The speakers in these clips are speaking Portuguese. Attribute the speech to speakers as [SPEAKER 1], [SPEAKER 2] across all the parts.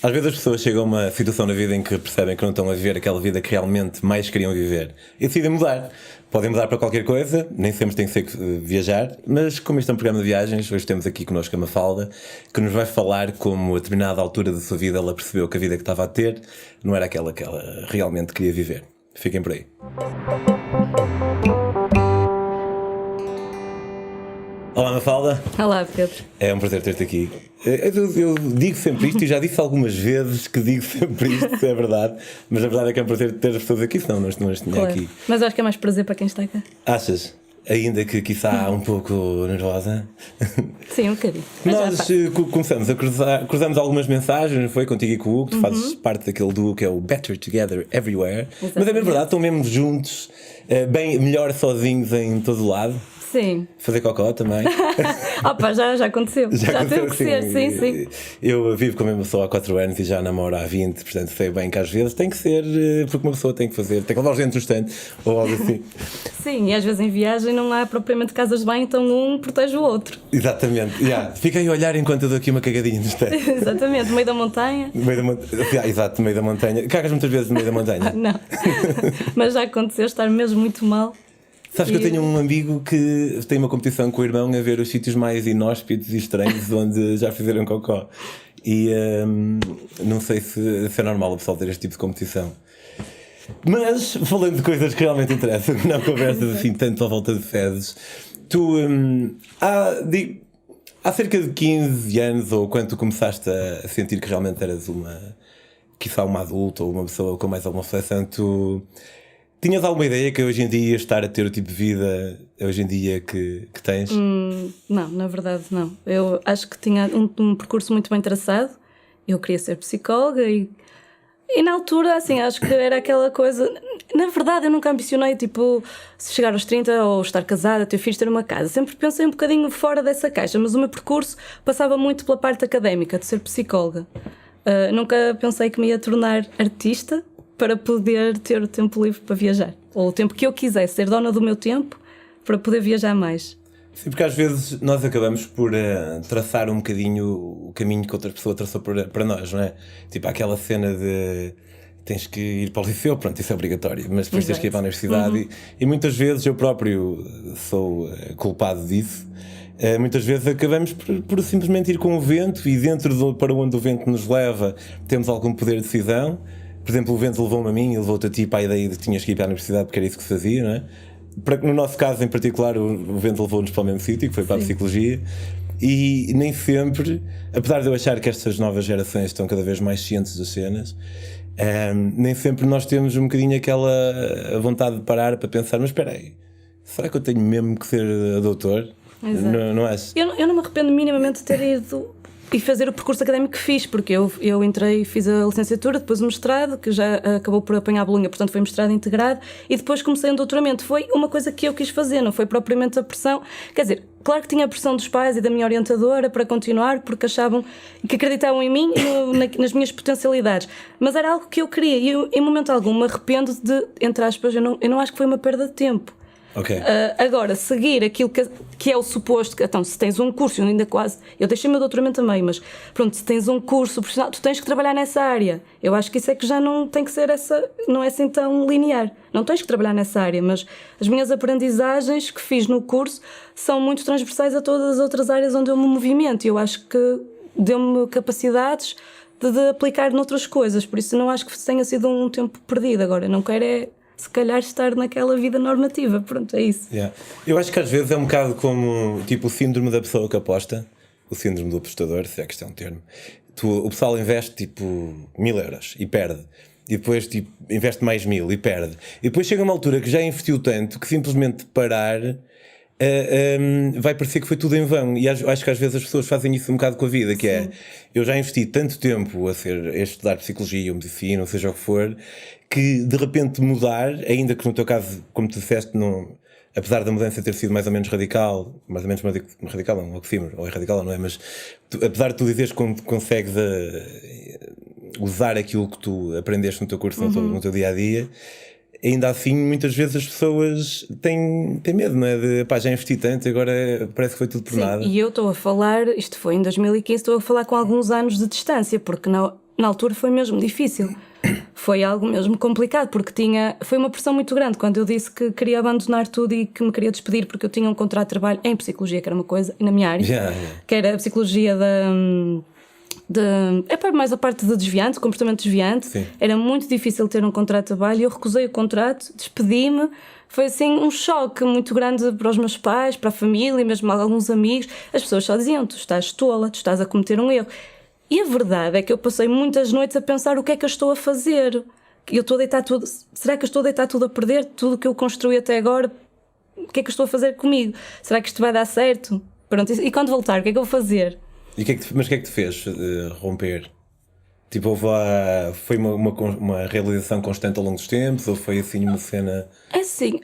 [SPEAKER 1] Às vezes as pessoas chegam a uma situação na vida em que percebem que não estão a viver aquela vida que realmente mais queriam viver e decidem mudar. Podem mudar para qualquer coisa, nem sempre tem que ser viajar, mas como este é um programa de viagens, hoje temos aqui connosco a Mafalda, que nos vai falar como a determinada altura da sua vida ela percebeu que a vida que estava a ter não era aquela que ela realmente queria viver. Fiquem por aí. Olá, Mafalda.
[SPEAKER 2] Olá, Pedro.
[SPEAKER 1] É um prazer ter-te aqui. Eu digo sempre isto e já disse algumas vezes que digo sempre isto, é verdade. Mas a verdade é que é um prazer ter as pessoas aqui, senão não as tinha
[SPEAKER 2] Claro.
[SPEAKER 1] aqui.
[SPEAKER 2] Mas acho que é mais prazer para quem está cá.
[SPEAKER 1] Achas? Ainda que quiçá um pouco nervosa?
[SPEAKER 2] Sim, um bocadinho. Mas já
[SPEAKER 1] Nós
[SPEAKER 2] faz.
[SPEAKER 1] começamos a cruzamos algumas mensagens, foi contigo e com o Hugo, tu fazes parte daquele duo que é o Better Together Everywhere. Mas é mesmo
[SPEAKER 2] Exatamente.
[SPEAKER 1] verdade, estão mesmo juntos, bem melhor sozinhos em todo o lado.
[SPEAKER 2] Sim.
[SPEAKER 1] Fazer cocó também.
[SPEAKER 2] Opa, já aconteceu. Já teve que ser, sim.
[SPEAKER 1] Eu vivo com a mesma pessoa há 4 anos e já namoro há 20, portanto sei bem que às vezes tem que ser, porque uma pessoa tem que levar os dentes no estante ou algo assim.
[SPEAKER 2] Sim, e às vezes em viagem não há propriamente casas de banho, então um protege o outro.
[SPEAKER 1] Exatamente, fiquem a olhar enquanto eu dou aqui uma cagadinha no estante.
[SPEAKER 2] Exatamente, no meio da montanha.
[SPEAKER 1] No meio da montanha. Exato, no meio da montanha. Cagas muitas vezes no meio da montanha.
[SPEAKER 2] Não. Mas já aconteceu estar mesmo muito mal.
[SPEAKER 1] Sabes que eu tenho um amigo que tem uma competição com o irmão a ver os sítios mais inóspitos e estranhos onde já fizeram cocó. E não sei se é normal o pessoal ter este tipo de competição. Mas, falando de coisas que realmente interessam, não conversas assim tanto à volta de fezes, tu há cerca de 15 anos, ou quando tu começaste a sentir que realmente eras quiçá uma adulta ou uma pessoa com mais alguma reflexão, tu tinhas alguma ideia que hoje em dia ias estar a ter o tipo de vida hoje em dia que tens?
[SPEAKER 2] Não, na verdade não. Eu acho que tinha um percurso muito bem traçado. Eu queria ser psicóloga e na altura, assim, acho que era aquela coisa. Na verdade, eu nunca ambicionei, tipo, se chegar aos 30 ou estar casada, ter filhos, ter uma casa. Sempre pensei um bocadinho fora dessa caixa, mas o meu percurso passava muito pela parte académica, de ser psicóloga. Nunca pensei que me ia tornar artista para poder ter o tempo livre para viajar. Ou o tempo que eu quisesse, ser dona do meu tempo para poder viajar mais.
[SPEAKER 1] Sim, porque às vezes nós acabamos por traçar um bocadinho o caminho que outra pessoa traçou para nós, não é? Tipo aquela cena de tens que ir para o liceu, pronto, isso é obrigatório, mas depois tens que ir para a universidade e muitas vezes eu próprio sou culpado disso. Muitas vezes acabamos por simplesmente ir com o vento e para onde o vento nos leva temos algum poder de decisão. Por exemplo, o vento levou-me a mim e levou-te a ti para a ideia de que tinhas que ir para a universidade porque era isso que se fazia, não é? No nosso caso em particular o vento levou-nos para o mesmo sítio, que foi para a psicologia, e nem sempre, apesar de eu achar que estas novas gerações estão cada vez mais cientes das cenas, nem sempre nós temos um bocadinho aquela vontade de parar para pensar, mas espera aí, será que eu tenho mesmo que ser doutor? Não és?
[SPEAKER 2] Eu não me arrependo minimamente de ter ido e fazer o percurso académico que fiz, porque eu entrei e fiz a licenciatura, depois o mestrado, que já acabou por apanhar a bolunha, portanto foi mestrado integrado, e depois comecei um doutoramento. Foi uma coisa que eu quis fazer, não foi propriamente a pressão. Quer dizer, claro que tinha a pressão dos pais e da minha orientadora para continuar, porque achavam que acreditavam em mim e nas minhas potencialidades, mas era algo que eu queria e eu, em momento algum, me arrependo de, entre aspas, eu não acho que foi uma perda de tempo.
[SPEAKER 1] Okay.
[SPEAKER 2] Agora, seguir aquilo que é o suposto, então, se tens um curso, eu deixei o meu doutoramento também, mas pronto, se tens um curso profissional, tu tens que trabalhar nessa área. Eu acho que isso é que já não tem que ser não é assim tão linear. Não tens que trabalhar nessa área, mas as minhas aprendizagens que fiz no curso são muito transversais a todas as outras áreas onde eu me movimento, e eu acho que deu-me capacidades de aplicar noutras coisas, por isso não acho que tenha sido um tempo perdido. Agora, não quero se calhar estar naquela vida normativa, pronto, é isso.
[SPEAKER 1] Eu acho que às vezes é um bocado como tipo o síndrome da pessoa que aposta, o síndrome do apostador, se é que isto é um termo. O pessoal investe tipo 1000 euros e perde, e depois tipo, investe mais 1000 e perde, e depois chega uma altura que já investiu tanto que simplesmente parar vai parecer que foi tudo em vão. E acho que às vezes as pessoas fazem isso um bocado com a vida, que é, eu já investi tanto tempo a estudar psicologia ou medicina, ou seja o que for, que de repente mudar, ainda que no teu caso, como tu disseste, não, apesar da mudança ter sido mais ou menos radical, mais ou menos radical não, oxímoro, ou é radical ou não é, mas apesar de tu dizeres que consegues usar aquilo que tu aprendeste no teu curso, no teu dia-a-dia, ainda assim muitas vezes as pessoas têm medo, não é? De pá, já investi tanto, agora parece que foi tudo por nada.
[SPEAKER 2] E eu estou a falar, isto foi em 2015, estou a falar com alguns anos de distância, porque na altura foi mesmo difícil. Foi algo mesmo complicado, porque foi uma pressão muito grande quando eu disse que queria abandonar tudo e que me queria despedir, porque eu tinha um contrato de trabalho em psicologia, que era uma coisa, e na minha área, que era a psicologia mais a parte de desviante, comportamento desviante.
[SPEAKER 1] Sim.
[SPEAKER 2] Era muito difícil ter um contrato de trabalho e eu recusei o contrato, despedi-me. Foi assim um choque muito grande para os meus pais, para a família, mesmo alguns amigos. As pessoas só diziam: tu estás tola, tu estás a cometer um erro. E a verdade é que eu passei muitas noites a pensar: o que é que eu estou a fazer? Eu estou a deitar tudo. Será que eu estou a deitar tudo a perder? Tudo que eu construí até agora, o que é que eu estou a fazer comigo? Será que isto vai dar certo? Pronto, e quando voltar, o que é que eu vou fazer?
[SPEAKER 1] Mas o que é que te fez romper? Tipo, foi uma realização constante ao longo dos tempos? Ou foi assim uma cena...
[SPEAKER 2] É assim,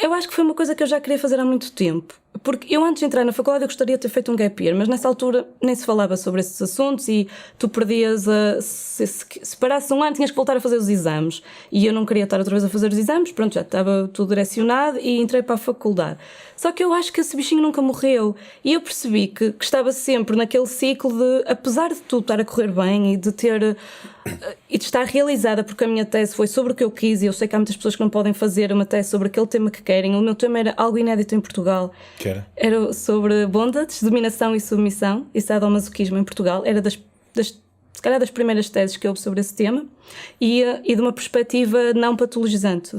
[SPEAKER 2] eu acho que foi uma coisa que eu já queria fazer há muito tempo. Porque eu, antes de entrar na faculdade, eu gostaria de ter feito um gap year, mas nessa altura nem se falava sobre esses assuntos e tu perdias se parasse um ano, tinhas que voltar a fazer os exames. E eu não queria estar outra vez a fazer os exames, pronto, já estava tudo direcionado e entrei para a faculdade. Só que eu acho que esse bichinho nunca morreu. E eu percebi que estava sempre naquele ciclo de, apesar de tudo estar a correr bem e de ter... e de estar realizada, porque a minha tese foi sobre o que eu quis, e eu sei que há muitas pessoas que não podem fazer uma tese sobre aquele tema que querem. O meu tema era algo inédito em Portugal.
[SPEAKER 1] Que era?
[SPEAKER 2] Era sobre bondage, dominação e submissão e sadomasoquismo em Portugal. Era se calhar das primeiras teses que houve sobre esse tema, e de uma perspectiva não patologizante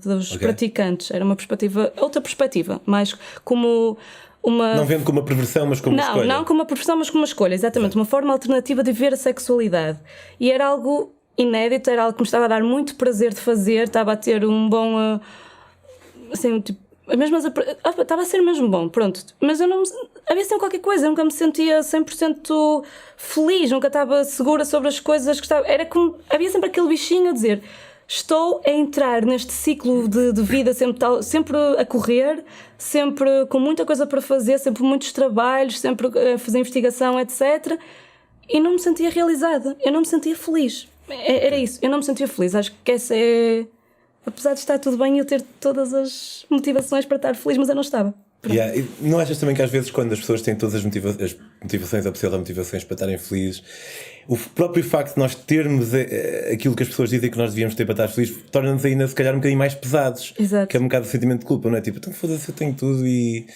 [SPEAKER 2] dos praticantes. Era uma perspectiva, outra perspectiva, mais como uma...
[SPEAKER 1] Não vendo como uma perversão, mas como uma escolha.
[SPEAKER 2] Não como uma perversão, mas como uma escolha, exatamente. Uma forma alternativa de ver a sexualidade. E era algo inédito, era algo que me estava a dar muito prazer de fazer, estava a ter um bom... assim, tipo, estava a ser mesmo bom, pronto. Mas eu não... havia sempre qualquer coisa, eu nunca me sentia 100% feliz, nunca estava segura sobre as coisas que estava... Era como... havia sempre aquele bichinho a dizer... estou a entrar neste ciclo de vida sempre a correr, sempre com muita coisa para fazer, sempre muitos trabalhos, sempre a fazer investigação, etc. E não me sentia realizada, eu não me sentia feliz. Era isso, eu não me sentia feliz. Acho que essa é... apesar de estar tudo bem e eu ter todas as motivações para estar feliz, mas eu não estava.
[SPEAKER 1] Yeah. E não achas também que às vezes, quando as pessoas têm todas as motivações ou pseudo-motivações para estarem felizes, o próprio facto de nós termos aquilo que as pessoas dizem que nós devíamos ter para estar felizes torna-nos ainda, se calhar, um bocadinho mais pesados?
[SPEAKER 2] Exato.
[SPEAKER 1] Que é um bocado o sentimento de culpa, não é? Tipo, então foda-se, eu tenho tudo e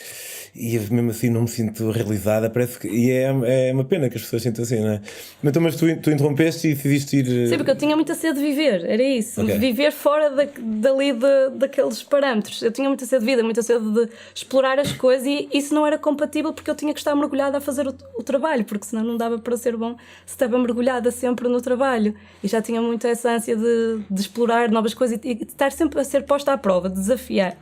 [SPEAKER 1] mesmo assim não me sinto realizada. Parece que... e é uma pena que as pessoas sintam assim, não é? Mas tu interrompeste e decidiste ir...
[SPEAKER 2] Sim, porque eu tinha muita sede de viver, era isso.
[SPEAKER 1] Okay.
[SPEAKER 2] Viver fora daqueles parâmetros. Eu tinha muita sede de vida, muita sede de explorar as coisas, e isso não era compatível porque eu tinha que estar mergulhada a fazer o trabalho, porque senão não dava para ser bom se estava mergulhada sempre no trabalho. E já tinha muito essa ânsia de explorar novas coisas e de estar sempre a ser posta à prova, de desafiar.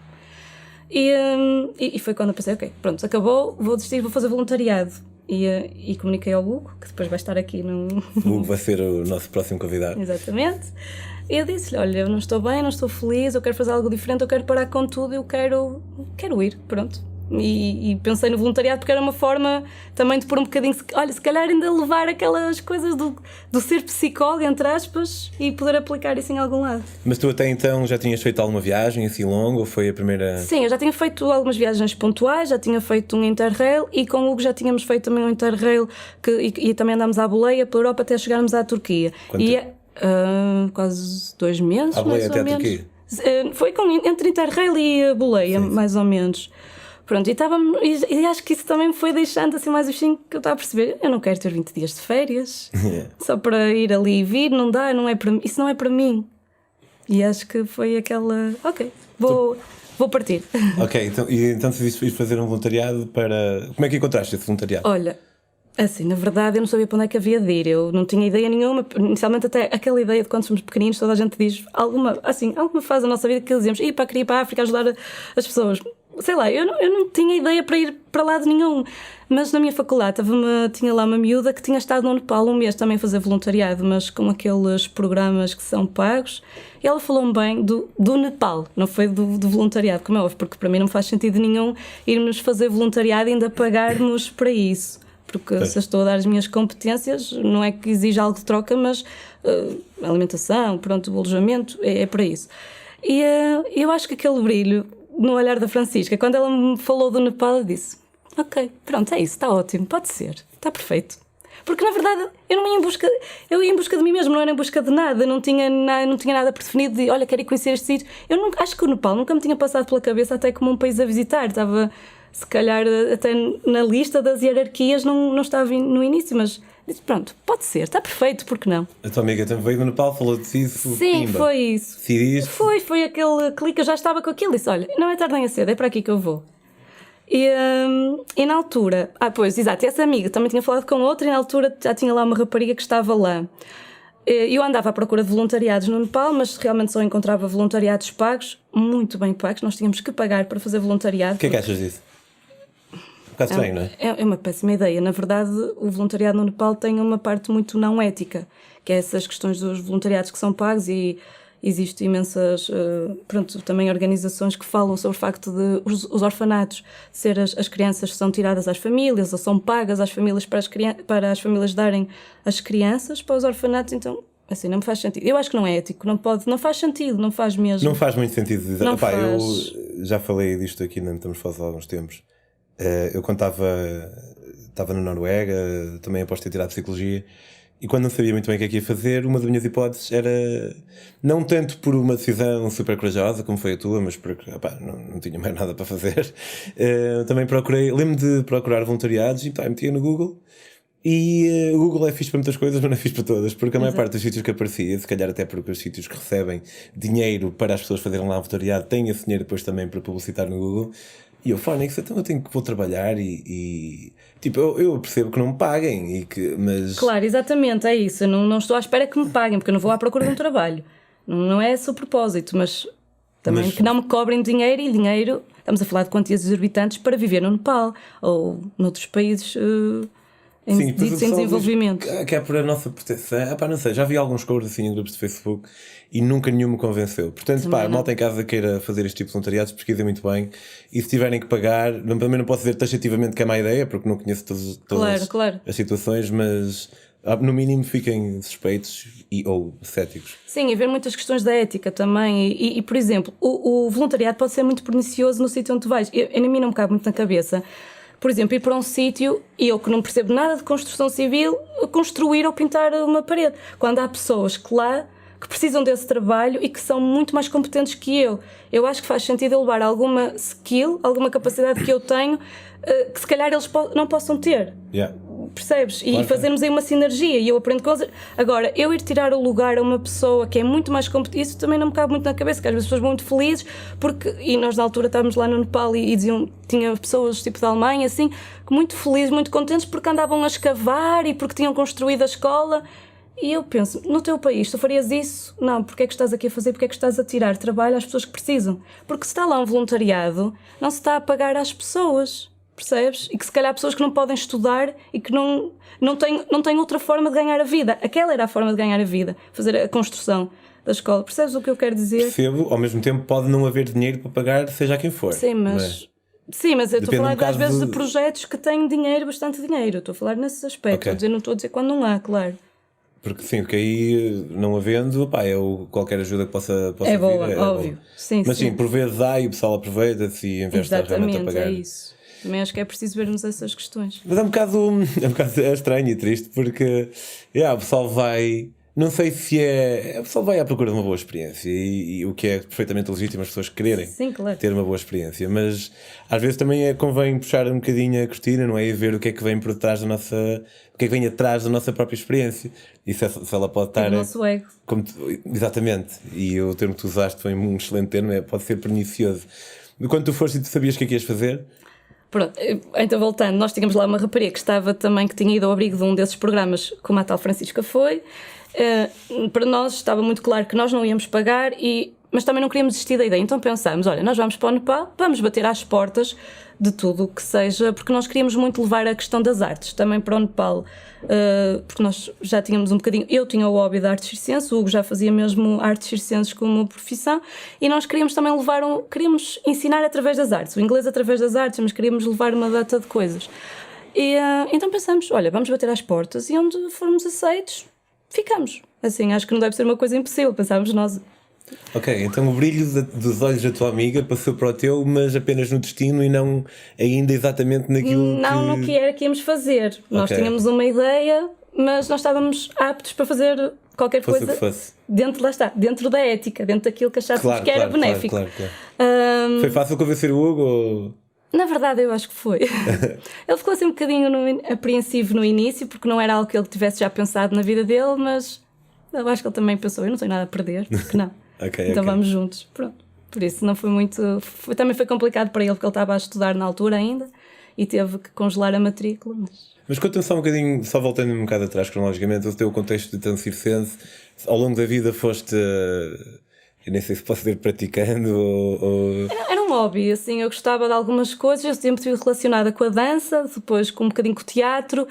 [SPEAKER 2] E foi quando eu pensei, ok, pronto, acabou, vou desistir, vou fazer voluntariado. E comuniquei ao Hugo, que depois vai estar aqui no...
[SPEAKER 1] O Hugo vai ser o nosso próximo convidado.
[SPEAKER 2] Exatamente. E eu disse-lhe, olha, eu não estou bem, não estou feliz, eu quero fazer algo diferente, eu quero parar com tudo, eu quero ir, pronto. E pensei no voluntariado porque era uma forma também de pôr um bocadinho, olha, se calhar ainda levar aquelas coisas do ser psicólogo, entre aspas, e poder aplicar isso em algum lado.
[SPEAKER 1] Mas tu até então já tinhas feito alguma viagem assim longa, ou foi a primeira?
[SPEAKER 2] Sim, eu já tinha feito algumas viagens pontuais, já tinha feito um Interrail, e com o Hugo já tínhamos feito também um Interrail e também andámos à boleia pela Europa até chegarmos à Turquia. Quase 2 meses,
[SPEAKER 1] à boleia
[SPEAKER 2] mais
[SPEAKER 1] até
[SPEAKER 2] ou
[SPEAKER 1] a
[SPEAKER 2] menos.
[SPEAKER 1] Turquia?
[SPEAKER 2] Foi entre Interrail e a boleia,
[SPEAKER 1] sim.
[SPEAKER 2] mais ou menos. Pronto, e acho que isso também me foi deixando assim mais o bichinho, que eu estava a perceber, eu não quero ter 20 dias de férias, só para ir ali e vir, não dá, não é para mim, isso não é para mim. E acho que foi aquela, ok, vou partir.
[SPEAKER 1] Ok, então decidiste ir fazer um voluntariado para... Como é que encontraste esse voluntariado?
[SPEAKER 2] Olha, assim, na verdade eu não sabia para onde é que havia de ir, eu não tinha ideia nenhuma, inicialmente até aquela ideia de quando somos pequeninos, toda a gente diz, alguma fase da nossa vida que dizemos, queria ir para a África ajudar as pessoas. Sei lá, eu não tinha ideia para ir para lado nenhum, mas na minha faculdade tinha lá uma miúda que tinha estado no Nepal um mês também a fazer voluntariado, mas com aqueles programas que são pagos, e ela falou-me bem do Nepal, não foi do voluntariado, como é óbvio, porque para mim não faz sentido nenhum irmos fazer voluntariado e ainda pagarmos para isso, porque se eu estou a dar as minhas competências, não é que exija algo de troca, mas alimentação, pronto, o alojamento, é para isso. E eu acho que aquele brilho no olhar da Francisca, quando ela me falou do Nepal, eu disse, ok, pronto, é isso, está ótimo, pode ser, está perfeito. Porque na verdade eu ia em busca de mim mesmo, não era em busca de nada, não tinha nada preferido de olha, quero ir conhecer este sítio. Eu nunca, acho que o Nepal nunca me tinha passado pela cabeça até como um país a visitar, estava se calhar até na lista das hierarquias, não estava no início, mas disse, pronto, pode ser, está perfeito, porque não?
[SPEAKER 1] A tua amiga também veio do Nepal, falou-te disso.
[SPEAKER 2] Sim,
[SPEAKER 1] pimba.
[SPEAKER 2] foi isso.
[SPEAKER 1] Decidiste?
[SPEAKER 2] Foi aquele clique, eu já estava com aquilo, disse, olha, não é tarde nem a cedo, é para aqui que eu vou. E na altura, pois, exato, essa amiga também tinha falado com outra e na altura já tinha lá uma rapariga que estava lá. Eu andava à procura de voluntariados no Nepal, mas realmente só encontrava voluntariados pagos, muito bem pagos, nós tínhamos que pagar para fazer voluntariado.
[SPEAKER 1] O que é que achas disso? Um bocado estranho, não é?
[SPEAKER 2] É uma péssima ideia. Na verdade, o voluntariado no Nepal tem uma parte muito não ética, que é essas questões dos voluntariados que são pagos e existem imensas, também organizações que falam sobre o facto de os orfanatos ser as crianças são tiradas às famílias ou são pagas às famílias para as famílias darem as crianças para os orfanatos, então assim não me faz sentido. Eu acho que não é ético, não faz sentido, não faz mesmo.
[SPEAKER 1] Não faz muito sentido.
[SPEAKER 2] Não
[SPEAKER 1] Epá,
[SPEAKER 2] faz.
[SPEAKER 1] Eu já falei disto aqui, não estamos a falar há alguns tempos. Eu quando estava na Noruega, também após ter tirado Psicologia, e quando não sabia muito bem o que é que ia fazer, uma das minhas hipóteses era, não tanto por uma decisão super corajosa como foi a tua, mas porque não tinha mais nada para fazer, também lembro-me de procurar voluntariados e metia no Google. E o Google é fixe para muitas coisas, mas não é fixe para todas, porque a maior parte dos sítios que aparecia, se calhar até porque os sítios que recebem dinheiro para as pessoas fazerem lá voluntariado têm esse dinheiro depois também para publicitar no Google. E eu falo, então eu vou trabalhar e tipo, eu percebo que não me paguem, mas...
[SPEAKER 2] Claro, exatamente, é isso. Eu não estou à espera que me paguem, porque eu não vou à procura de um trabalho. Não é esse o propósito, mas também que não me cobrem dinheiro, e dinheiro, estamos a falar de quantias exorbitantes para viver no Nepal ou noutros países
[SPEAKER 1] Sim,
[SPEAKER 2] em desenvolvimento.
[SPEAKER 1] Que é por a nossa proteção. Não sei, já vi alguns cores assim em grupos de Facebook e nunca nenhum me convenceu. Portanto, a malta em casa queira fazer este tipo de voluntariados, pesquisem muito bem. E se tiverem que pagar, também não posso dizer taxativamente que é má ideia, porque não conheço todas
[SPEAKER 2] claro.
[SPEAKER 1] as situações, mas no mínimo fiquem suspeitos ou céticos.
[SPEAKER 2] Sim, e ver muitas questões da ética também. E por exemplo, o voluntariado pode ser muito pernicioso no sítio onde tu vais. A mim não me cabe muito na cabeça. Por exemplo, ir para um sítio e eu que não percebo nada de construção civil, construir ou pintar uma parede. Quando há pessoas que precisam desse trabalho e que são muito mais competentes que eu. Eu acho que faz sentido eu levar alguma skill, alguma capacidade que eu tenho, que se calhar eles não possam ter.
[SPEAKER 1] Yeah.
[SPEAKER 2] Percebes? E fazermos aí uma sinergia e eu aprendo coisas. Agora, eu ir tirar o lugar a uma pessoa que é muito mais competente, isso também não me cabe muito na cabeça, que às vezes as pessoas vão muito felizes, e nós na altura estávamos lá no Nepal e diziam, tinha pessoas tipo da Alemanha, assim, muito felizes, muito contentes porque andavam a escavar e porque tinham construído a escola. E eu penso, no teu país, tu farias isso? Não, porque é que estás aqui a fazer? Porque é que estás a tirar trabalho às pessoas que precisam? Porque se está lá um voluntariado, não se está a pagar às pessoas. Percebes? E que se calhar pessoas que não podem estudar e que não têm outra forma de ganhar a vida. Aquela era a forma de ganhar a vida, fazer a construção da escola. Percebes o que eu quero dizer?
[SPEAKER 1] Percebo, ao mesmo tempo pode não haver dinheiro para pagar, seja a quem for.
[SPEAKER 2] Sim, mas eu estou a falar às vezes de projetos que têm dinheiro, bastante dinheiro. Estou a falar nesse aspecto.
[SPEAKER 1] Okay.
[SPEAKER 2] Não estou a dizer quando não há, claro.
[SPEAKER 1] Porque aí, não havendo, qualquer ajuda que possa
[SPEAKER 2] é
[SPEAKER 1] vir
[SPEAKER 2] boa,
[SPEAKER 1] é
[SPEAKER 2] óbvio.
[SPEAKER 1] boa.
[SPEAKER 2] Sim,
[SPEAKER 1] mas sim, por vezes há e o pessoal aproveita-se e investe realmente a pagar.
[SPEAKER 2] É isso. Também acho que é preciso vermos essas questões.
[SPEAKER 1] Mas é um bocado estranho e triste porque o pessoal vai, não sei se o pessoal vai à procura de uma boa experiência e o que é perfeitamente legítimo as pessoas quererem ter uma boa experiência, mas às vezes também convém puxar um bocadinho a cortina, não é? E ver o que é que vem por trás o que é que vem atrás da nossa própria experiência e se ela pode estar...
[SPEAKER 2] o nosso ego.
[SPEAKER 1] Exatamente, e o termo que tu usaste foi um excelente termo, pode ser pernicioso. Quando tu foste e tu sabias o que é que ias fazer...
[SPEAKER 2] Pronto, então voltando, nós tínhamos lá uma rapariga que tinha ido ao abrigo de um desses programas, como a tal Francisca foi. Para nós estava muito claro que nós não íamos pagar, mas também não queríamos desistir da ideia. Então pensámos, olha, nós vamos para o Nepal, vamos bater às portas de tudo o que seja, porque nós queríamos muito levar a questão das artes também para o Nepal, porque nós já tínhamos um bocadinho, eu tinha o hobby da artes circenses, o Hugo já fazia mesmo artes circenses como profissão, e nós queríamos também queríamos ensinar através das artes, o inglês através das artes, mas queríamos levar uma data de coisas. E então pensamos, olha, vamos bater às portas e onde formos aceitos, ficamos. Assim, acho que não deve ser uma coisa impossível, pensámos nós.
[SPEAKER 1] Ok, então o brilho dos olhos da tua amiga passou para o teu, mas apenas no destino e não ainda exatamente naquilo
[SPEAKER 2] Não no que era que íamos fazer. Nós tínhamos uma ideia, mas nós estávamos aptos para fazer qualquer
[SPEAKER 1] fosse
[SPEAKER 2] coisa
[SPEAKER 1] o que fosse.
[SPEAKER 2] Dentro, lá está, dentro da ética, dentro daquilo que achássemos que era benéfico.
[SPEAKER 1] Claro. Foi fácil convencer o Hugo? Ou...
[SPEAKER 2] Na verdade, eu acho que foi. Ele ficou assim um bocadinho apreensivo no início, porque não era algo que ele tivesse já pensado na vida dele, mas eu acho que ele também pensou: eu não tenho nada a perder, porque não? Então vamos juntos. Pronto. Por isso não foi muito. Também foi complicado para ele, porque ele estava a estudar na altura ainda e teve que congelar a matrícula.
[SPEAKER 1] Mas conta-me só um bocadinho, só voltando um bocado atrás cronologicamente, o teu contexto de tão circense, ao longo da vida foste. Eu nem sei se posso dizer praticando ou...
[SPEAKER 2] Era um hobby, assim, eu gostava de algumas coisas, eu sempre estive relacionada com a dança, depois com um bocadinho com o teatro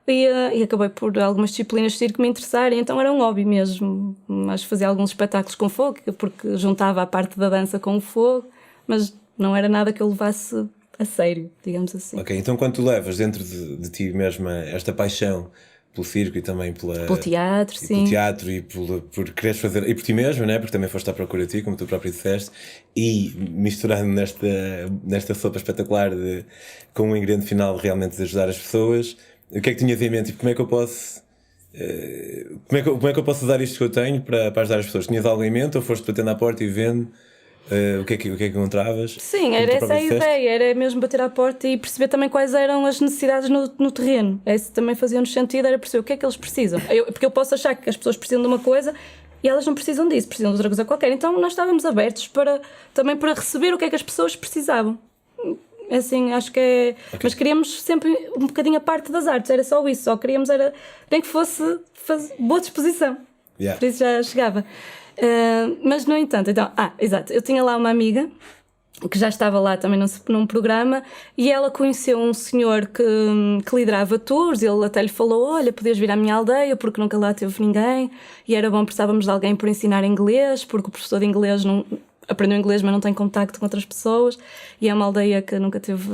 [SPEAKER 2] e acabei por algumas disciplinas de circo me interessarem, então era um hobby mesmo, mas fazia alguns espetáculos com fogo, porque juntava a parte da dança com o fogo, mas não era nada que eu levasse a sério, digamos assim.
[SPEAKER 1] Ok, então quando tu levas dentro de ti mesma esta paixão pelo circo e também pelo
[SPEAKER 2] teatro, sim.
[SPEAKER 1] Pelo teatro e por quereres fazer, e por ti mesmo, né? Porque também foste à procura de ti, como tu próprio disseste, e misturando nesta sopa espetacular com um ingrediente final de realmente de ajudar as pessoas, o que é que tinhas em mente? Tipo, como é que eu posso como é que eu posso usar isto que eu tenho para ajudar as pessoas? Tinhas algo em mente ou foste batendo à porta e vendo o que é que encontravas?
[SPEAKER 2] Sim, era essa a ideia, era mesmo bater à porta e perceber também quais eram as necessidades no terreno. Esse também fazia-nos sentido, era perceber o que é que eles precisam. Porque eu posso achar que as pessoas precisam de uma coisa e elas não precisam disso, precisam de outra coisa qualquer. Então nós estávamos abertos também para receber o que é que as pessoas precisavam. Assim, acho que é... Okay. Mas queríamos sempre um bocadinho a parte das artes, era só isso, só queríamos nem que fosse boa disposição.
[SPEAKER 1] Yeah.
[SPEAKER 2] Por isso já chegava. Mas no entanto, então, exato, eu tinha lá uma amiga que já estava lá também num programa e ela conheceu um senhor que liderava tours, ele até lhe falou: olha, podias vir à minha aldeia porque nunca lá teve ninguém e era bom, precisávamos de alguém para ensinar inglês, porque o professor de inglês aprendeu inglês mas não tem contacto com outras pessoas e é uma aldeia que nunca teve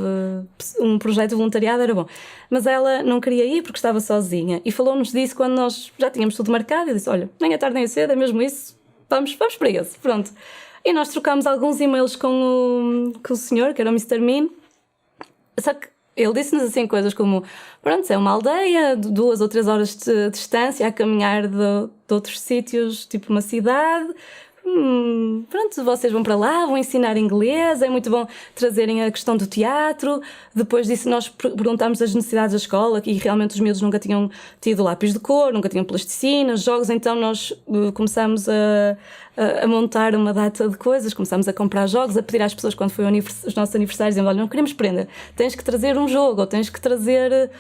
[SPEAKER 2] um projeto de voluntariado, era bom. Mas ela não queria ir porque estava sozinha e falou-nos disso quando nós já tínhamos tudo marcado e disse: olha, nem é tarde nem é cedo, é mesmo isso, vamos para esse, pronto. E nós trocámos alguns e-mails com o senhor, que era o Mr. Min, só que ele disse-nos assim coisas como: pronto, é uma aldeia, 2 ou 3 horas de distância a caminhar de outros sítios, tipo uma cidade. Pronto, vocês vão para lá, vão ensinar inglês, é muito bom trazerem a questão do teatro. Depois disso nós perguntámos as necessidades da escola e realmente os miúdos nunca tinham tido lápis de cor, nunca tinham plasticina, jogos, então nós começámos a montar uma data de coisas, começámos a comprar jogos, a pedir às pessoas quando foi os nossos aniversários, dizendo: olha, não queremos prenda, tens que trazer um jogo, ou tens que trazer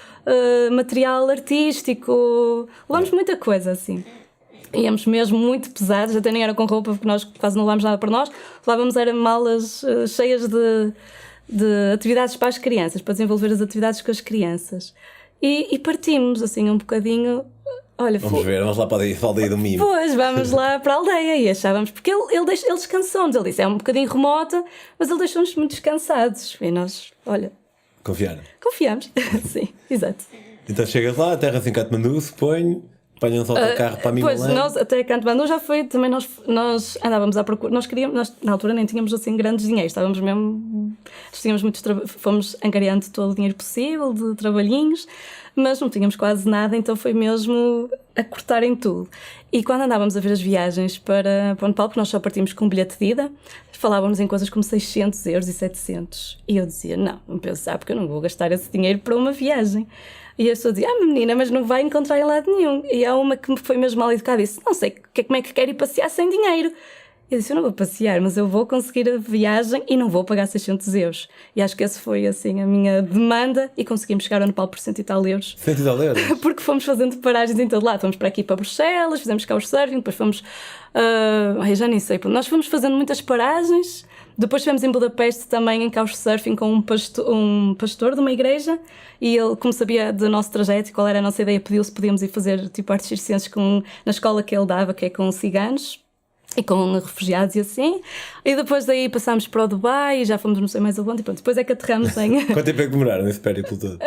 [SPEAKER 2] material artístico, levamos muita coisa assim. Íamos mesmo muito pesados, até nem era com roupa, porque nós quase não levámos nada para nós, levávamos era malas cheias de atividades para as crianças, para desenvolver as atividades com as crianças. E partimos assim um bocadinho. Olha,
[SPEAKER 1] vamos lá para a aldeia do Mimo.
[SPEAKER 2] Pois, vamos lá para a aldeia e achávamos, porque ele descansou-nos, ele disse: é um bocadinho remota, mas ele deixou-nos muito descansados. E nós, olha... Confiamos, sim, exato.
[SPEAKER 1] Então chegas lá, aterras em Katmandu, suponho... Apanham-nos autocarro para a Mimolã.
[SPEAKER 2] Pois, nós até Katmandu já foi, também nós andávamos à procura, nós na altura nem tínhamos assim grandes dinheiros, estávamos mesmo, fomos angariando todo o dinheiro possível, de trabalhinhos, mas não tínhamos quase nada, então foi mesmo a cortar em tudo. E quando andávamos a ver as viagens para o Nepal, porque nós só partimos com um bilhete de ida, falávamos em coisas como 600 euros e 700. E eu dizia: não pensar, porque eu não vou gastar esse dinheiro para uma viagem. E a pessoa dizia: menina, mas não vai encontrar em lado nenhum. E há uma que me foi mesmo mal educada e disse: não sei como é que quer ir passear sem dinheiro. Eu disse: eu não vou passear, mas eu vou conseguir a viagem e não vou pagar 600 euros. E acho que essa foi assim a minha demanda e conseguimos chegar ao Nepal por 100 e tal euros.
[SPEAKER 1] 100 e tal euros?
[SPEAKER 2] Porque fomos fazendo paragens em todo lado. Fomos para aqui para Bruxelas, fizemos couchsurfing, depois fomos... já nem sei. Nós fomos fazendo muitas paragens. Depois estivemos em Budapeste também em couchsurfing com um pastor de uma igreja e ele, como sabia do nosso trajeto e qual era a nossa ideia, pediu se podíamos ir fazer tipo artes circenses na escola que ele dava, que é com ciganos e com refugiados e assim. E depois daí passámos para o Dubai e já fomos não sei mais aonde e pronto. Depois é que aterramos em...
[SPEAKER 1] Quanto tempo é que demoraram nesse périplo todo?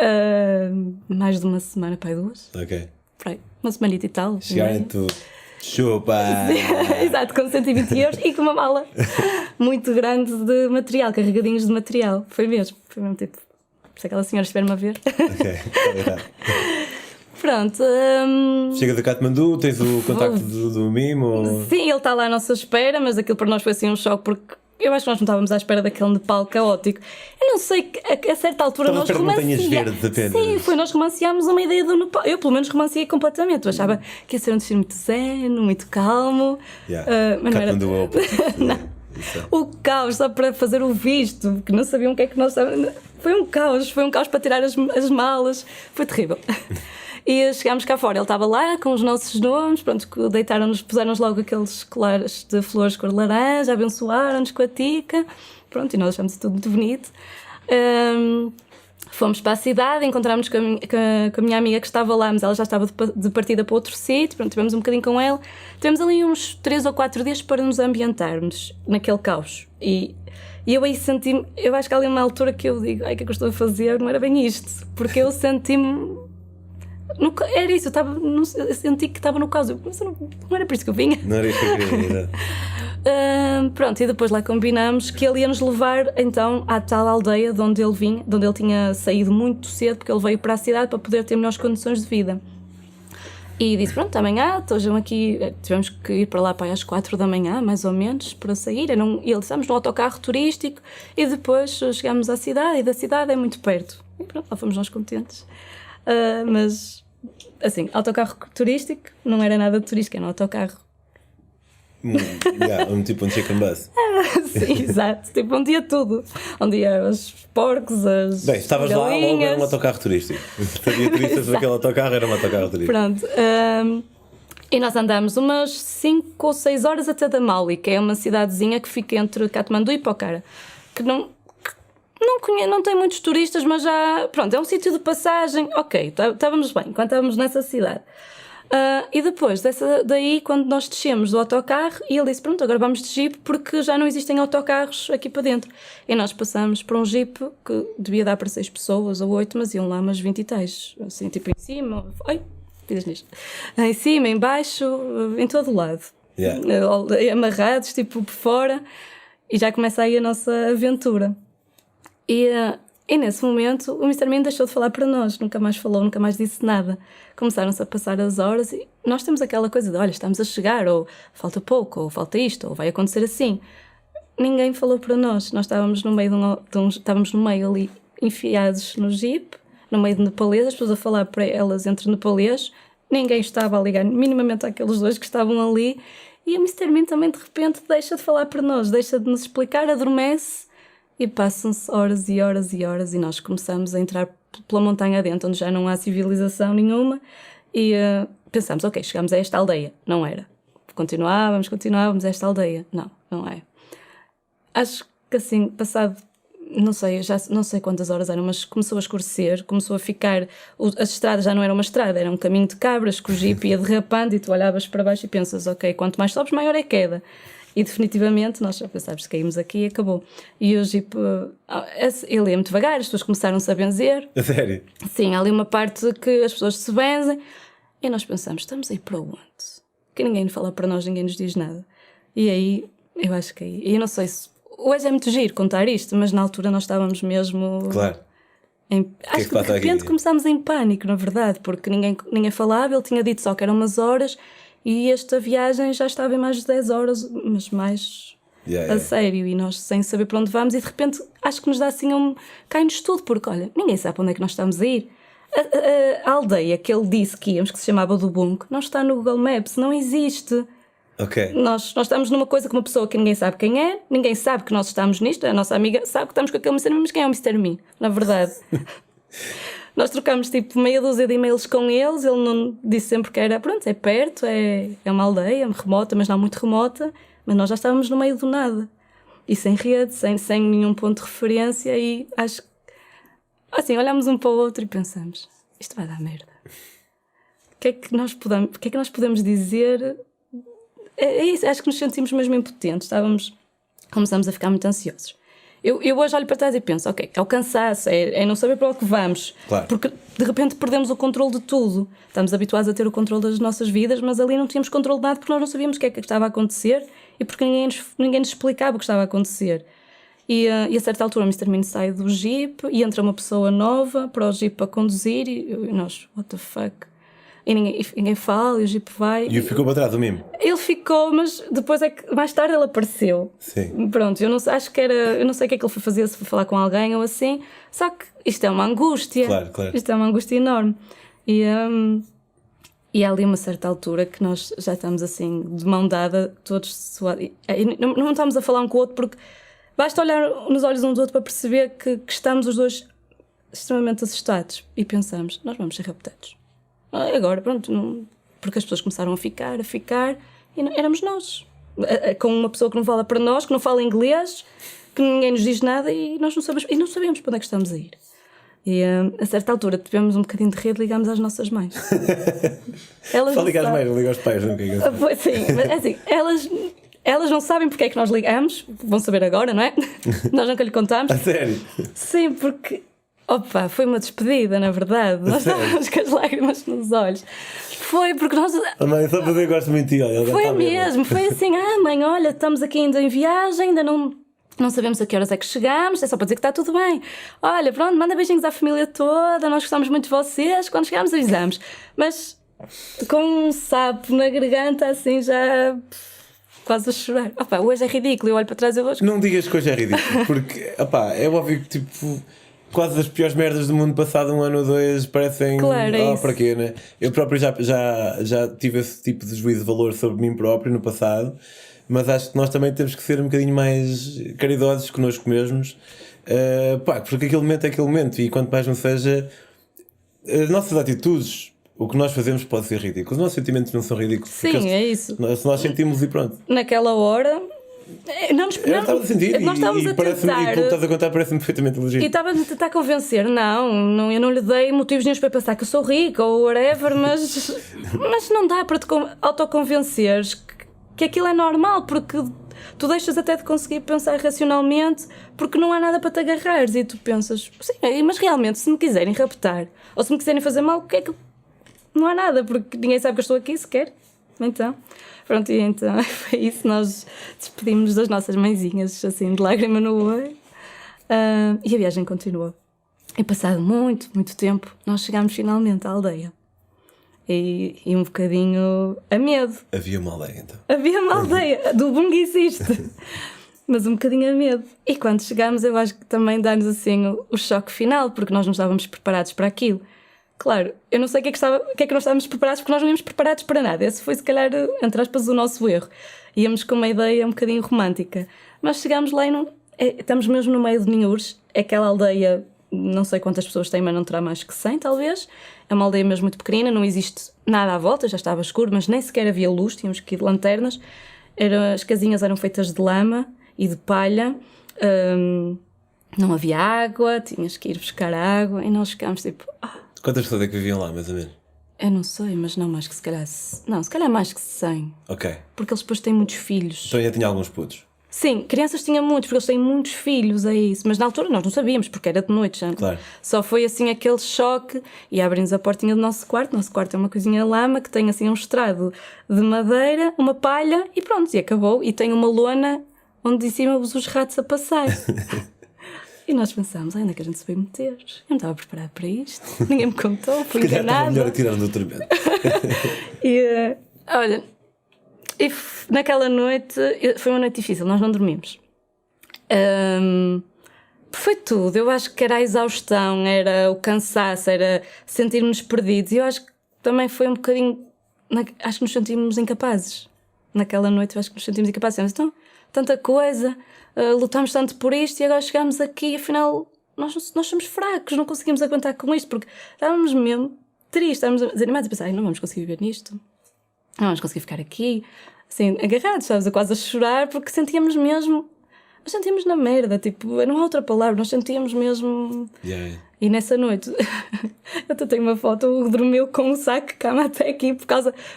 [SPEAKER 2] Mais de uma semana, pai, 2.
[SPEAKER 1] Ok.
[SPEAKER 2] Uma semanita e tal.
[SPEAKER 1] Chegarem tu... Chupa!
[SPEAKER 2] Exato, com 120 € e com uma mala muito grande de material, carregadinhos de material. Foi mesmo tipo. Se aquela senhora estiver-me a ver.
[SPEAKER 1] Ok, obrigado.
[SPEAKER 2] Pronto.
[SPEAKER 1] Chega de Katmandu, tens o contacto do Mimo? Ou...
[SPEAKER 2] Sim, ele está lá à nossa espera, mas aquilo para nós foi assim um choque porque eu acho que nós não estávamos à espera daquele Nepal caótico. Eu não sei, a certa altura nós romanceámos. Sim, nós romanceámos uma ideia do Nepal. Eu pelo menos romanceei completamente. Eu achava que ia ser um destino muito zen, muito calmo.
[SPEAKER 1] Mas
[SPEAKER 2] não era. Não. O caos só para fazer o visto, que não sabiam o que é que nós estávamos. Foi um caos para tirar as malas. Foi terrível. E chegámos cá fora, ele estava lá com os nossos nomes, pronto, deitaram-nos, puseram-nos logo aqueles colares de flores cor de laranja, abençoaram-nos com a tica, pronto, e nós achamos tudo muito bonito. Fomos para a cidade, encontramos com a minha amiga que estava lá, mas ela já estava de partida para outro sítio, pronto, tivemos um bocadinho com ela. Tivemos ali uns 3 ou 4 dias para nos ambientarmos naquele caos. E eu aí senti-me, eu acho que há ali uma altura que eu digo, ai, o que é que eu estou a fazer? Não era bem isto, porque eu senti-me... Era isso, eu senti que estava no caos, mas não era por isso que eu vinha.
[SPEAKER 1] Não era isso que eu queria.
[SPEAKER 2] Pronto, e depois lá combinamos que ele ia nos levar então à tal aldeia de onde ele vinha, de onde ele tinha saído muito cedo, porque ele veio para a cidade para poder ter melhores condições de vida. E disse, pronto, amanhã estejam aqui, tivemos que ir para lá para às 4 da manhã, mais ou menos, para sair. E ele estamos no autocarro turístico e depois chegámos à cidade, e da cidade é muito perto. E pronto, lá fomos nós contentes. Mas, assim, autocarro turístico não era nada de turístico, era um autocarro.
[SPEAKER 1] Tipo um chicken bus.
[SPEAKER 2] Sim, exato. Tipo, um dia tudo. Um dia os porcos, as
[SPEAKER 1] Bem, estavas lá, logo era um autocarro turístico. Havia turistas naquele autocarro, era um autocarro turístico.
[SPEAKER 2] Pronto. E nós andámos umas 5 ou 6 horas até Damali, que é uma cidadezinha que fica entre Katmandu e Pokhara, que não tem muitos turistas, mas já, pronto, é um sítio de passagem. Ok, estávamos bem quando estávamos nessa cidade. E depois daí, quando nós descemos do autocarro, e ele disse, pronto, agora vamos de jeep porque já não existem autocarros aqui para dentro. E nós passamos por um jeep que devia dar para 6 pessoas ou 8, mas iam lá umas 20 e tais, assim, tipo em cima, em cima, em baixo, em todo o lado. Amarrados, tipo por fora, e já começa aí a nossa aventura. E nesse momento o Mr. Min deixou de falar para nós, nunca mais falou, nunca mais disse nada. Começaram-se a passar as horas e nós temos aquela coisa de, olha, estamos a chegar, ou falta pouco, ou falta isto, ou vai acontecer assim. Ninguém falou para nós, nós estávamos no meio estávamos no meio ali, enfiados no jeep, no meio de nepalês, as pessoas a falar para elas entre nepalês, ninguém estava a ligar minimamente àqueles dois que estavam ali, e o Mr. Min também de repente deixa de falar para nós, deixa de nos explicar, adormece. E passam-se horas e horas e horas e nós começamos a entrar pela montanha adentro, onde já não há civilização nenhuma, e pensamos, ok, chegamos a esta aldeia. Não era. Continuávamos a esta aldeia. Não é. Acho que assim, passado, não sei, já não sei quantas horas eram, mas começou a escurecer, começou a ficar, as estradas já não eram uma estrada, era um caminho de cabras, que o jipe ia derrapando e tu olhavas para baixo e pensas, ok, quanto mais sobes, maior é a queda. E definitivamente nós já pensámos que caímos aqui e acabou. E o Jeep, ele ia muito devagar, as pessoas começaram-se a benzer.
[SPEAKER 1] A sério?
[SPEAKER 2] Sim, há ali uma parte que as pessoas se benzem. E nós pensamos, estamos aí para onde? Que ninguém fala para nós, ninguém nos diz nada. E aí, eu acho que aí... E eu não sei se... Hoje é muito giro contar isto, mas na altura nós estávamos mesmo...
[SPEAKER 1] Claro.
[SPEAKER 2] Acho que de repente começámos em pânico, na verdade, porque ninguém falava, ele tinha dito só que eram umas horas... E esta viagem já estava em mais de 10 horas, mas mais a sério, e nós sem saber para onde vamos, e de repente acho que nos dá assim cai-nos tudo, porque olha, ninguém sabe para onde é que nós estamos a ir. A aldeia que ele disse que íamos, que se chamava Dubung, não está no Google Maps, não existe.
[SPEAKER 1] Ok.
[SPEAKER 2] Nós estamos numa coisa com uma pessoa que ninguém sabe quem é, ninguém sabe que nós estamos nisto, a nossa amiga sabe que estamos com aquele Mr. Min, mas quem é o Mr. Min, na verdade? Nós trocámos tipo meia dúzia de e-mails com eles, ele não disse sempre que era, pronto, é perto, é uma aldeia remota, mas não muito remota, mas nós já estávamos no meio do nada. E sem rede, sem nenhum ponto de referência, e acho que, assim, olhámos um para o outro e pensamos, isto vai dar merda. O que é que nós podemos dizer? É isso, acho que nos sentimos mesmo impotentes, começamos a ficar muito ansiosos. Eu hoje olho para trás e penso, ok, é o cansaço, é não saber para onde vamos.
[SPEAKER 1] Claro.
[SPEAKER 2] Porque de repente perdemos o controle de tudo. Estamos habituados a ter o controle das nossas vidas, mas ali não tínhamos controle de nada porque nós não sabíamos o que é que estava a acontecer e porque ninguém nos explicava o que estava a acontecer. E a certa altura o Mr. Mean sai do Jeep e entra uma pessoa nova para o Jeep a conduzir e nós, what the fuck? E ninguém fala e o Jeep vai.
[SPEAKER 1] E ficou para trás o mimo?
[SPEAKER 2] Ele ficou, mas depois é que mais tarde ele apareceu.
[SPEAKER 1] Sim.
[SPEAKER 2] Pronto, eu não sei, acho que era. Eu não sei o que é que ele foi fazer, se foi falar com alguém ou assim. Só que isto é uma angústia.
[SPEAKER 1] Claro.
[SPEAKER 2] Isto é uma angústia enorme. E há ali uma certa altura que nós já estamos assim, de mão dada, todos suados. E não estamos a falar um com o outro porque basta olhar nos olhos um do outro para perceber que estamos os dois extremamente assustados. E pensamos, nós vamos ser raptados. Agora, pronto, porque as pessoas começaram a ficar, e éramos nós. Com uma pessoa que não fala para nós, que não fala inglês, que ninguém nos diz nada e nós não sabemos para onde é que estamos a ir. E a certa altura tivemos um bocadinho de rede, ligámos às nossas mães.
[SPEAKER 1] Só ligar às mães, não ligar aos pais, não é?
[SPEAKER 2] Sim, mas assim, elas não sabem porque é que nós ligamos, vão saber agora, não é? Nós nunca lhe contámos.
[SPEAKER 1] A sério?
[SPEAKER 2] Sim, porque opa, foi uma despedida, na verdade. Nós estávamos com as lágrimas nos olhos. Foi porque nós.
[SPEAKER 1] Mãe, só para dizer que gosto muito de ti.
[SPEAKER 2] Foi mesmo, foi assim: mãe, olha, estamos aqui ainda em viagem, ainda não sabemos a que horas é que chegamos, é só para dizer que está tudo bem. Olha, pronto, manda beijinhos à família toda, nós gostamos muito de vocês, quando chegarmos avisamos. Mas com um sapo na garganta, assim, já quase a chorar. Opa, hoje é ridículo, eu olho para trás e hoje.
[SPEAKER 1] Não digas que hoje é ridículo, porque é óbvio que tipo. Quase as piores merdas do mundo passado um ano ou dois parecem.
[SPEAKER 2] Claro, é isso.
[SPEAKER 1] Para quê, né? Eu próprio já tive esse tipo de juízo de valor sobre mim próprio no passado, mas acho que nós também temos que ser um bocadinho mais caridosos connosco mesmos, porque aquele momento é aquele momento e quanto mais não seja, as nossas atitudes, o que nós fazemos pode ser ridículo. Os nossos sentimentos não são ridículos.
[SPEAKER 2] Sim, é isso.
[SPEAKER 1] Se nós sentimos e pronto.
[SPEAKER 2] Naquela hora. Nós estávamos a tentar.
[SPEAKER 1] E como estás a contar, parece-me perfeitamente legítimo.
[SPEAKER 2] E estava-me a tentar convencer. Não, eu não lhe dei motivos nenhum para pensar que eu sou rica ou whatever, mas não dá para te autoconvenceres que aquilo é normal, porque tu deixas até de conseguir pensar racionalmente porque não há nada para te agarrares e tu pensas, sim, mas realmente se me quiserem raptar ou se me quiserem fazer mal, o que é que... Não há nada, porque ninguém sabe que eu estou aqui sequer. Então... Pronto, e então foi isso, nós despedimos das nossas mãezinhas, assim, de lágrima no olho, e a viagem continuou. E passado muito, muito tempo, nós chegámos finalmente à aldeia. E um bocadinho a medo.
[SPEAKER 1] Havia uma aldeia, então.
[SPEAKER 2] Havia uma aldeia, do bom que existe, mas um bocadinho a medo. E quando chegámos, eu acho que também dá-nos assim o choque final, porque nós não estávamos preparados para aquilo. Claro, eu não sei o que é que nós estávamos preparados, porque nós não íamos preparados para nada. Esse foi, se calhar, entre aspas, o nosso erro. Íamos com uma ideia um bocadinho romântica. Mas chegámos lá e estamos mesmo no meio de Ninhures. É aquela aldeia, não sei quantas pessoas tem, mas não terá mais que 100, talvez. É uma aldeia mesmo muito pequenina, não existe nada à volta, já estava escuro, mas nem sequer havia luz, tínhamos que ir de lanternas. As casinhas eram feitas de lama e de palha. Não havia água, tinhas que ir buscar água e nós ficámos tipo...
[SPEAKER 1] Quantas pessoas é que viviam lá, mais ou menos?
[SPEAKER 2] Eu não sei, mas não mais que se calhar... Não, se calhar mais que 100.
[SPEAKER 1] Ok.
[SPEAKER 2] Porque eles depois têm muitos filhos.
[SPEAKER 1] Então já tinha alguns putos?
[SPEAKER 2] Sim, crianças tinham muitos, porque eles têm muitos filhos, é isso. Mas na altura nós não sabíamos, porque era de noite já.
[SPEAKER 1] Claro.
[SPEAKER 2] Só foi assim aquele choque e abrimos a portinha do nosso quarto. Nosso quarto é uma coisinha lama que tem assim um estrado de madeira, uma palha e pronto, e acabou. E tem uma lona onde em cima os ratos a passar. E nós pensámos, onde é que a gente se veio meter? Eu não estava preparado para isto, ninguém me contou, fui enganada.
[SPEAKER 1] Melhor atirar no doutoramento.
[SPEAKER 2] E olha, naquela noite, foi uma noite difícil, nós não dormimos. Foi tudo, eu acho que era a exaustão, era o cansaço, era sentirmos perdidos. E eu acho que também foi um bocadinho, acho que nos sentimos incapazes. Naquela noite eu acho que nos sentimos incapazes. Então, tanta coisa... lutámos tanto por isto e agora chegámos aqui e afinal nós somos fracos, não conseguimos aguentar com isto porque estávamos mesmo tristes, estávamos desanimados a pensar, não vamos conseguir viver nisto, não vamos conseguir ficar aqui assim, agarrados, estávamos quase a chorar porque sentíamos mesmo, nós sentíamos na merda, tipo, não há outra palavra, nós sentíamos mesmo E nessa noite, eu até tenho uma foto, o dormiu com um saco de cama até aqui, porque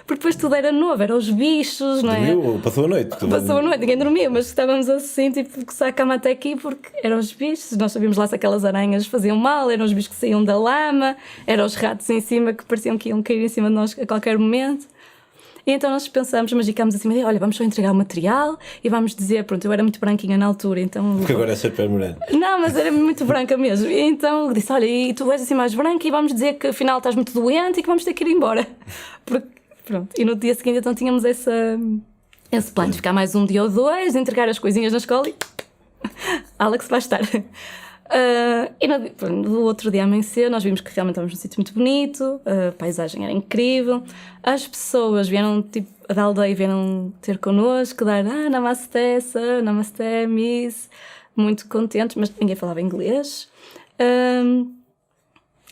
[SPEAKER 2] depois tudo era novo, eram os bichos, não é?
[SPEAKER 1] Dormiu? Passou a noite?
[SPEAKER 2] Passou a noite, ninguém dormia, mas estávamos assim, tipo, com o saco de cama até aqui, porque eram os bichos, nós sabíamos lá se aquelas aranhas faziam mal, eram os bichos que saíam da lama, eram os ratos em cima que pareciam que iam cair em cima de nós a qualquer momento. E então nós pensámos, magicámos assim, olha, vamos só entregar o material e vamos dizer, pronto, eu era muito branquinha na altura, então...
[SPEAKER 1] Porque agora é super moreno.
[SPEAKER 2] Não, mas era muito branca mesmo. E então disse, olha, e tu és assim mais branca e vamos dizer que afinal estás muito doente e que vamos ter que ir embora. Porque, pronto, e no dia seguinte então tínhamos esse plano de ficar mais um dia ou dois, entregar as coisinhas na escola e... Alex vai estar... e no outro dia amanhecer nós vimos que realmente estávamos num sítio muito bonito, a paisagem era incrível, as pessoas vieram tipo, da aldeia vieram ter connosco, dar Namaste, sir, Namaste, miss, muito contentes, mas ninguém falava inglês.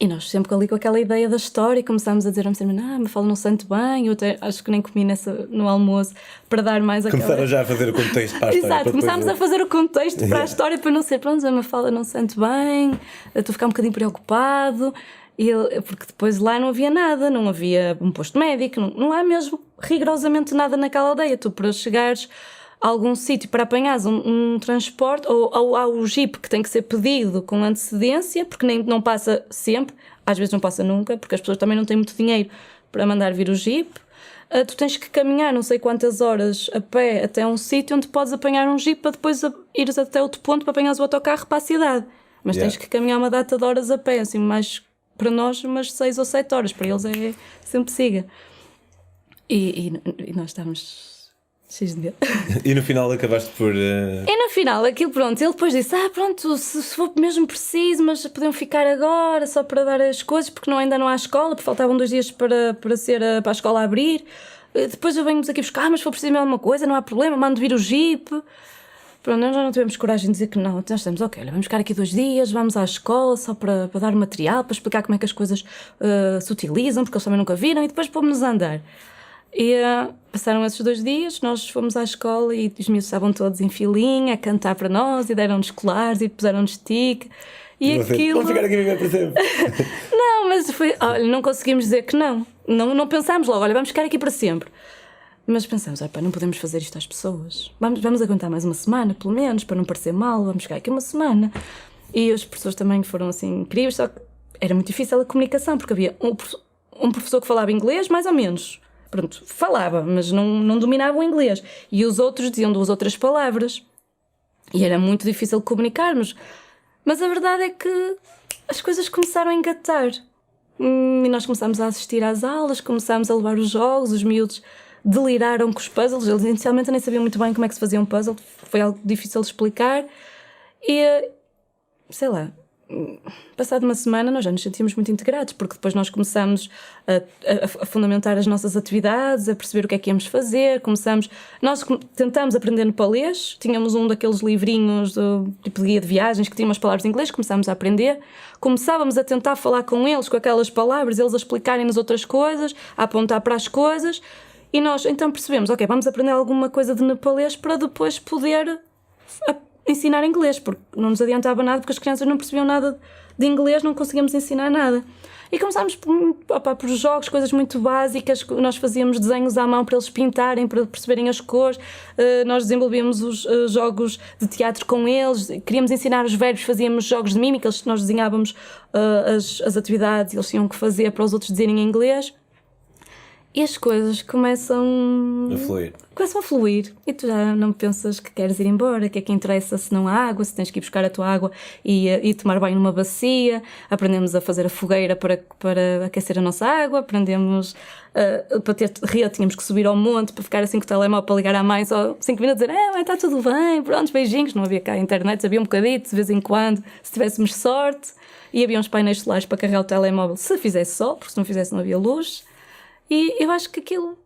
[SPEAKER 2] E nós sempre ali com aquela ideia da história e começámos a dizer me fala não santo bem, eu até acho que nem comi no almoço para dar mais aquela...
[SPEAKER 1] Começaram já a fazer o contexto para a história.
[SPEAKER 2] Exato, começámos a fazer o contexto para a história para não ser, pronto, a Mafalda não se sente bem, estou a ficar um bocadinho preocupado, porque depois lá não havia nada, não havia um posto médico, não há mesmo rigorosamente nada naquela aldeia. Tu para chegares a algum sítio para apanhares um transporte, ou há o jeep que tem que ser pedido com antecedência, porque não passa sempre, às vezes não passa nunca, porque as pessoas também não têm muito dinheiro para mandar vir o jeep. Tu tens que caminhar não sei quantas horas a pé até um sítio onde podes apanhar um jeep para depois ires até outro ponto para apanhares o autocarro para a cidade. Mas tens que caminhar uma data de horas a pé, assim, mais para nós umas 6 ou 7 horas, para eles é sempre siga. E nós estávamos... X de medo.
[SPEAKER 1] E no final acabaste por...
[SPEAKER 2] E no final, aquilo pronto, ele depois disse, pronto, se for mesmo preciso, mas podiam ficar agora só para dar as coisas, porque ainda não há escola, porque faltavam 2 dias para a escola abrir. Depois eu venho-vos aqui buscar, mas se for preciso mesmo alguma coisa, não há problema, mando vir o jeep. Pronto, nós já não tivemos coragem de dizer que não, nós estamos, ok, vamos ficar aqui 2 dias, vamos à escola só para dar material, para explicar como é que as coisas se utilizam, porque eles também nunca viram, e depois pomos-nos a andar. E passaram esses 2 dias, nós fomos à escola e os miúdos estavam todos em filinha a cantar para nós e deram-nos colares e puseram-nos tique e aquilo...
[SPEAKER 1] Vamos ficar aqui a viver para sempre.
[SPEAKER 2] Não, mas foi... Olha, não conseguimos dizer que não pensámos logo, olha, vamos ficar aqui para sempre. Mas pensamos, não podemos fazer isto às pessoas. Vamos aguentar mais uma semana, pelo menos, para não parecer mal, vamos ficar aqui uma semana. E as pessoas também foram assim incríveis, só que era muito difícil a comunicação, porque havia um professor que falava inglês, mais ou menos. Pronto, falava, mas não dominava o inglês. E os outros diziam 2 outras palavras. E era muito difícil comunicarmos. Mas a verdade é que as coisas começaram a engatar. E nós começámos a assistir às aulas, começámos a levar os jogos, os miúdos deliraram com os puzzles. Eles inicialmente nem sabiam muito bem como é que se fazia um puzzle. Foi algo difícil de explicar. E, sei lá... Passado uma semana nós já nos sentimos muito integrados, porque depois nós começamos a fundamentar as nossas atividades, a perceber o que é que íamos fazer, nós tentamos aprender nepalês, tínhamos um daqueles livrinhos tipo de guia de viagens que tinha umas palavras em inglês, começámos a aprender, começávamos a tentar falar com eles com aquelas palavras, eles a explicarem-nos outras coisas, a apontar para as coisas, e nós então percebemos, ok, vamos aprender alguma coisa de nepalês para depois poder ensinar inglês, porque não nos adiantava nada, porque as crianças não percebiam nada de inglês, não conseguíamos ensinar nada. E começámos por jogos, coisas muito básicas, nós fazíamos desenhos à mão para eles pintarem, para perceberem as cores, nós desenvolvíamos os jogos de teatro com eles, queríamos ensinar os verbos, fazíamos jogos de mímica, nós desenhávamos as atividades, eles tinham que fazer para os outros dizerem em inglês. E as coisas começam a fluir. E tu já não pensas que queres ir embora, que é que interessa se não há água, se tens que ir buscar a tua água e tomar banho numa bacia. Aprendemos a fazer a fogueira para aquecer a nossa água. Aprendemos para ter rede, tínhamos que subir ao monte para ficar assim com o telemóvel para ligar à mãe só 5 minutos, dizer, mãe, está tudo bem, pronto, beijinhos. Não havia cá internet, havia um bocadito de vez em quando, se tivéssemos sorte. E havia uns painéis solares para carregar o telemóvel se fizesse sol, porque se não fizesse não havia luz. E eu acho que aquilo...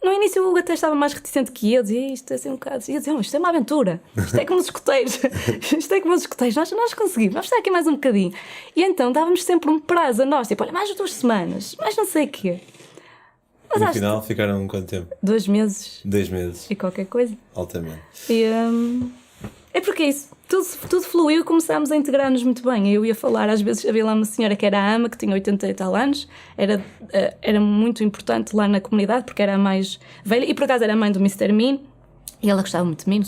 [SPEAKER 2] No início o Hugo até estava mais reticente que eu, dizia isto é assim um bocado... E eu dizia, isto é uma aventura, isto é como os escoteiros, nós conseguimos, vamos estar aqui mais um bocadinho. E então dávamos sempre um prazo a nós, tipo, olha, mais 2 semanas, mais não sei o quê.
[SPEAKER 1] Mas no final ficaram quanto tempo?
[SPEAKER 2] 2 meses.
[SPEAKER 1] 2 meses.
[SPEAKER 2] E qualquer coisa.
[SPEAKER 1] Altamente.
[SPEAKER 2] E É porque é isso, tudo fluiu e começámos a integrar-nos muito bem. Eu ia falar, às vezes havia lá uma senhora que era a ama, que tinha 80 e tal anos, era muito importante lá na comunidade, porque era a mais velha, e por acaso era a mãe do Mr. Mean, e ela gostava muito de mim,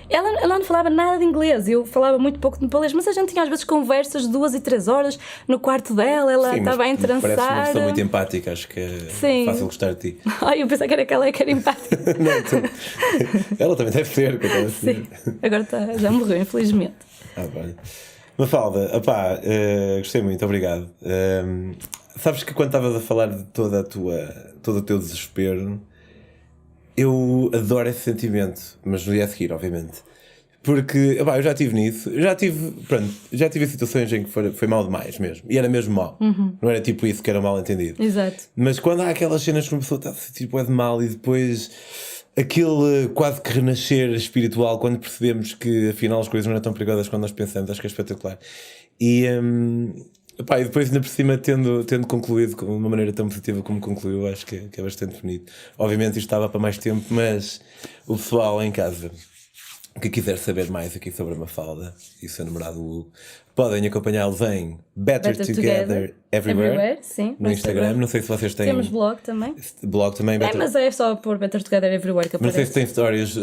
[SPEAKER 2] ela não falava nada de inglês, eu falava muito pouco de nepalês, mas a gente tinha às vezes conversas de 2 e 3 horas no quarto dela, ela estava a entrançar.
[SPEAKER 1] Parece uma pessoa muito empática, acho que é fácil gostar de ti.
[SPEAKER 2] Ai, eu pensei que era aquela que era empática.
[SPEAKER 1] Ela também deve ser,
[SPEAKER 2] sim. Agora já morreu, infelizmente.
[SPEAKER 1] Bem. Mafalda, gostei muito, obrigado. Sabes que quando estavas a falar de todo o teu desespero, eu adoro esse sentimento, mas no dia a seguir, obviamente. Porque, eu já estive nisso, já tive situações em que foi mal demais mesmo, e era mesmo mal. Não era tipo isso que era mal entendido.
[SPEAKER 2] Exato.
[SPEAKER 1] Mas quando há aquelas cenas que uma pessoa está a sentir de mal e depois aquele quase que renascer espiritual quando percebemos que afinal as coisas não eram tão perigosas quando nós pensamos, acho que é espetacular. E depois ainda por cima tendo concluído de uma maneira tão positiva como concluiu, acho que é bastante bonito. Obviamente isto estava para mais tempo, mas o pessoal em casa que quiser saber mais aqui sobre a Mafalda e o seu namorado Hugo, podem acompanhá-los em Better Together Everywhere
[SPEAKER 2] sim,
[SPEAKER 1] no Instagram. Não sei se vocês têm.
[SPEAKER 2] Temos blog também.
[SPEAKER 1] Blog também,
[SPEAKER 2] mas é só pôr Better Together Everywhere que aparece.
[SPEAKER 1] Não sei se tem histórias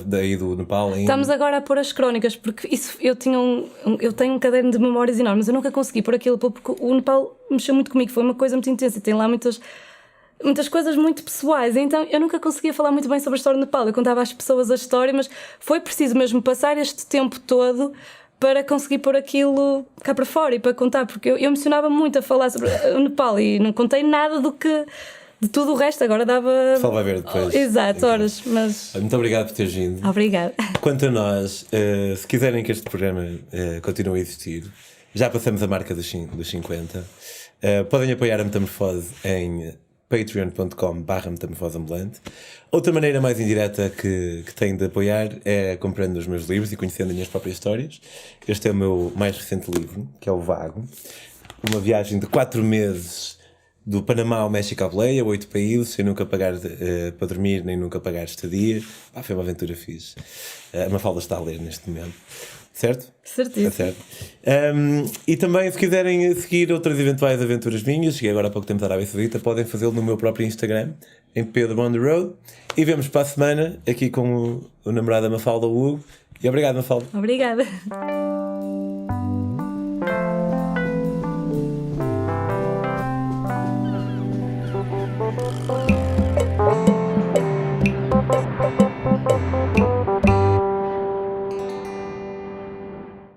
[SPEAKER 1] daí do Nepal ainda.
[SPEAKER 2] Estamos agora a pôr as crónicas, porque isso, eu tenho um caderno de memórias enorme, mas eu nunca consegui pôr aquilo, porque o Nepal mexeu muito comigo, foi uma coisa muito intensa e tem lá muitas coisas muito pessoais, então eu nunca conseguia falar muito bem sobre a história do Nepal. Eu contava às pessoas a história, mas foi preciso mesmo passar este tempo todo para conseguir pôr aquilo cá para fora e para contar, porque eu emocionava muito a falar sobre o Nepal e não contei nada de tudo o resto. Agora dava...
[SPEAKER 1] Só vai ver depois.
[SPEAKER 2] Exato, horas, mas...
[SPEAKER 1] Muito obrigado por teres vindo.
[SPEAKER 2] Obrigada.
[SPEAKER 1] Quanto a nós, se quiserem que este programa continue a existir, já passamos a marca dos 50, podem apoiar a Metamorfose em patreon.com/metamorfoseambulante. Outra maneira mais indireta que tenho de apoiar é comprando os meus livros e conhecendo as minhas próprias histórias. Este é o meu mais recente livro, que é o Vago, uma viagem de 4 meses do Panamá ao México à boleia, 8 países, sem nunca pagar para dormir, nem nunca pagar estadia. Foi uma aventura fixe. A Mafalda está a ler neste momento. Certo?
[SPEAKER 2] Certíssimo.
[SPEAKER 1] Certo. E também, se quiserem seguir outras eventuais aventuras minhas, cheguei agora há pouco tempo da Arábia Saudita, podem fazê-lo no meu próprio Instagram, em Pedro on the Road. E vemos para a semana aqui com o namorado da Mafalda, o Hugo. E obrigado, Mafalda.
[SPEAKER 2] Obrigada.